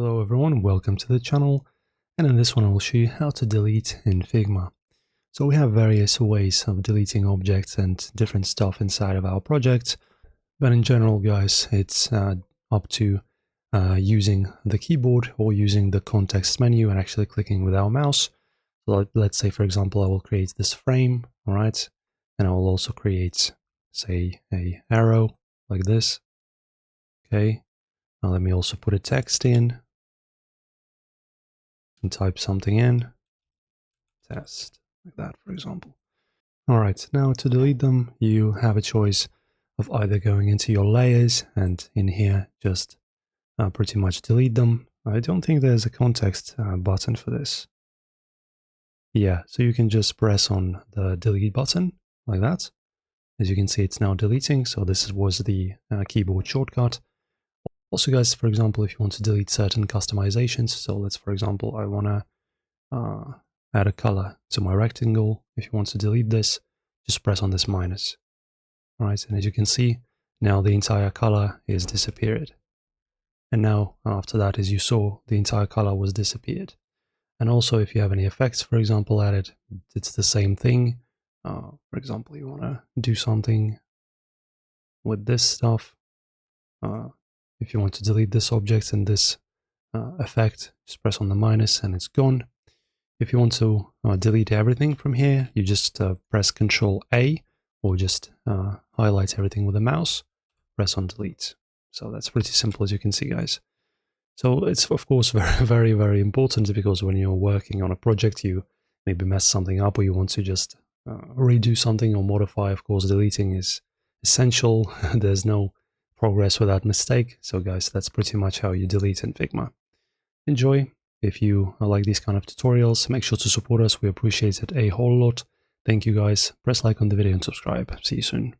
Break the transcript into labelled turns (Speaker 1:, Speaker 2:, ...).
Speaker 1: Hello everyone, welcome to the channel, and in this one I will show you how to delete in Figma. So we have various ways of deleting objects and different stuff inside of our project, but in general guys it's up to using the keyboard or using the context menu and actually clicking with our mouse. So let's say for example I will create this frame, alright, and I will also create say a arrow like this. Okay, now let me also put a text in and type something in, test, like that for example. Alright, now to delete them you have a choice of either going into your layers and in here just pretty much delete them. I don't think there's a context button for this. Yeah, so you can just press on the delete button like that. As you can see it's now deleting, so this was the keyboard shortcut. Also guys, for example, if you want to delete certain customizations, so let's for example I want to add a color to my rectangle. If you want to delete this, just press on this minus. Alright, and as you can see, now the entire color is disappeared. And now after that, as you saw, the entire color was disappeared. And also if you have any effects, for example, added, it's the same thing. For example, you want to do something with this stuff. If you want to delete this object and this effect, just press on the minus and it's gone. If you want to delete everything from here, you just press Ctrl A or just highlight everything with the mouse, press on delete. So that's pretty simple, as you can see guys. So it's of course very important, because when you're working on a project you maybe mess something up or you want to just redo something or modify. Of course deleting is essential. There's no progress without mistake. So guys, that's pretty much how you delete in Figma. Enjoy. If you like these kind of tutorials, make sure to support us. We appreciate it a whole lot. Thank you guys. Press like on the video and subscribe. See you soon.